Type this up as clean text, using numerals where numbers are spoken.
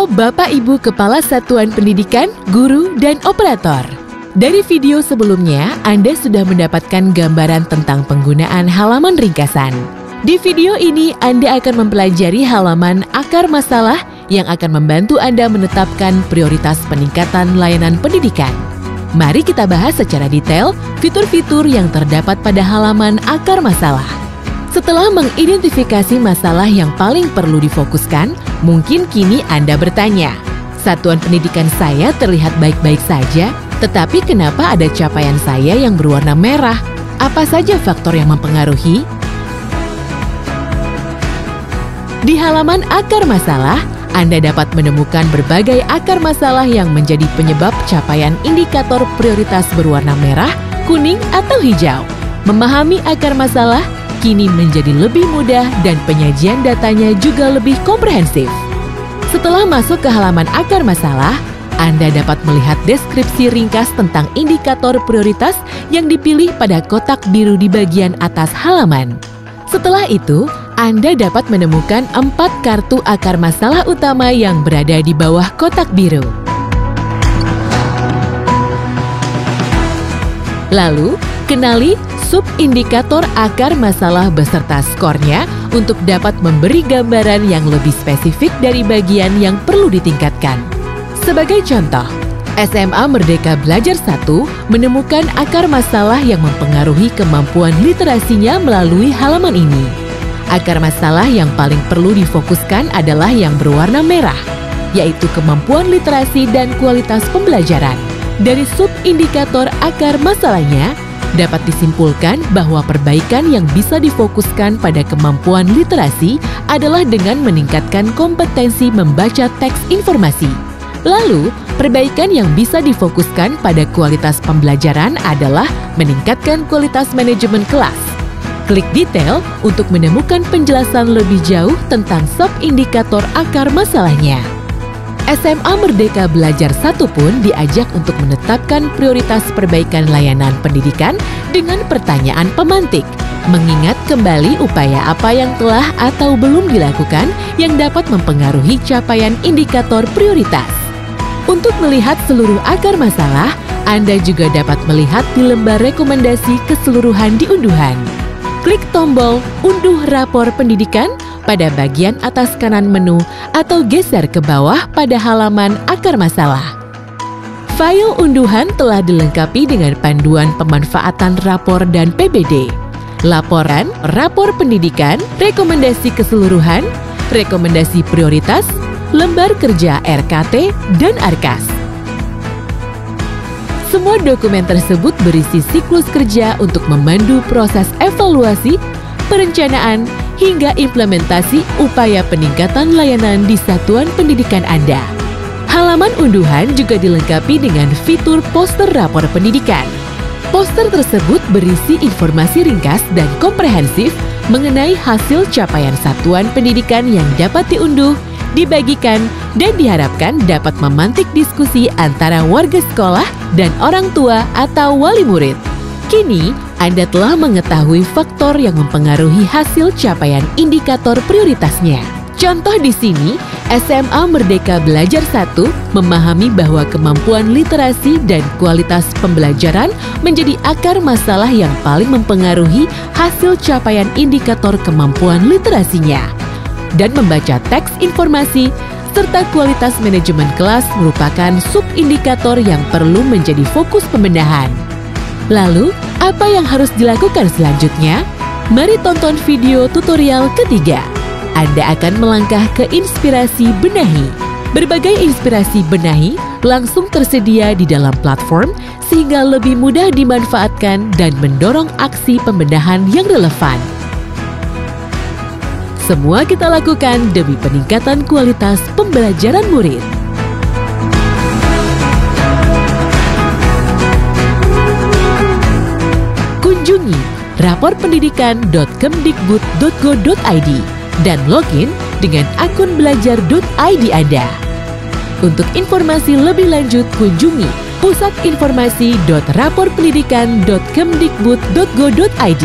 Halo Bapak Ibu Kepala Satuan Pendidikan, Guru, dan Operator. Dari video sebelumnya, Anda sudah mendapatkan gambaran tentang penggunaan halaman ringkasan. Di video ini, Anda akan mempelajari halaman akar masalah yang akan membantu Anda menetapkan prioritas peningkatan layanan pendidikan. Mari kita bahas secara detail fitur-fitur yang terdapat pada halaman akar masalah. Setelah mengidentifikasi masalah yang paling perlu difokuskan, mungkin kini Anda bertanya, satuan pendidikan saya terlihat baik-baik saja, tetapi kenapa ada capaian saya yang berwarna merah? Apa saja faktor yang mempengaruhi? Di halaman akar masalah, Anda dapat menemukan berbagai akar masalah yang menjadi penyebab capaian indikator prioritas berwarna merah, kuning, atau hijau. Memahami akar masalah kini menjadi lebih mudah dan penyajian datanya juga lebih komprehensif. Setelah masuk ke halaman akar masalah, Anda dapat melihat deskripsi ringkas tentang indikator prioritas yang dipilih pada kotak biru di bagian atas halaman. Setelah itu, Anda dapat menemukan 4 kartu akar masalah utama yang berada di bawah kotak biru. Lalu, kenali sub-indikator akar masalah beserta skornya untuk dapat memberi gambaran yang lebih spesifik dari bagian yang perlu ditingkatkan. Sebagai contoh, SMA Merdeka Belajar 1 menemukan akar masalah yang mempengaruhi kemampuan literasinya melalui halaman ini. Akar masalah yang paling perlu difokuskan adalah yang berwarna merah, yaitu kemampuan literasi dan kualitas pembelajaran. Dari sub-indikator akar masalahnya, dapat disimpulkan bahwa perbaikan yang bisa difokuskan pada kemampuan literasi adalah dengan meningkatkan kompetensi membaca teks informasi. Lalu, perbaikan yang bisa difokuskan pada kualitas pembelajaran adalah meningkatkan kualitas manajemen kelas. Klik detail untuk menemukan penjelasan lebih jauh tentang sub-indikator akar masalahnya. SMA Merdeka Belajar 1 pun diajak untuk menetapkan prioritas perbaikan layanan pendidikan dengan pertanyaan pemantik, mengingat kembali upaya apa yang telah atau belum dilakukan yang dapat mempengaruhi capaian indikator prioritas. Untuk melihat seluruh akar masalah, Anda juga dapat melihat di lembar rekomendasi keseluruhan di unduhan. Klik tombol Unduh Rapor Pendidikan pada bagian atas kanan menu atau geser ke bawah pada halaman akar masalah. File unduhan telah dilengkapi dengan panduan pemanfaatan rapor dan PBD, laporan, rapor pendidikan, rekomendasi keseluruhan, rekomendasi prioritas, lembar kerja RKT, dan Arkas. Semua dokumen tersebut berisi siklus kerja untuk memandu proses evaluasi, perencanaan, hingga implementasi upaya peningkatan layanan di satuan pendidikan Anda. Halaman unduhan juga dilengkapi dengan fitur poster rapor pendidikan. Poster tersebut berisi informasi ringkas dan komprehensif mengenai hasil capaian satuan pendidikan yang dapat diunduh, dibagikan, dan diharapkan dapat memantik diskusi antara warga sekolah dan orang tua atau wali murid. Kini, Anda telah mengetahui faktor yang mempengaruhi hasil capaian indikator prioritasnya. Contoh di sini, SMA Merdeka Belajar 1 memahami bahwa kemampuan literasi dan kualitas pembelajaran menjadi akar masalah yang paling mempengaruhi hasil capaian indikator kemampuan literasinya. Dan membaca teks informasi serta kualitas manajemen kelas merupakan sub-indikator yang perlu menjadi fokus pembenahan. Lalu, apa yang harus dilakukan selanjutnya? Mari tonton video tutorial ketiga. Anda akan melangkah ke inspirasi benahi. Berbagai inspirasi benahi langsung tersedia di dalam platform sehingga lebih mudah dimanfaatkan dan mendorong aksi pembenahan yang relevan. Semua kita lakukan demi peningkatan kualitas pembelajaran murid. Kunjungi raporpendidikan.kemdikbud.go.id dan login dengan akun belajar.id Anda. Untuk informasi lebih lanjut, kunjungi pusatinformasi.raporpendidikan.kemdikbud.go.id.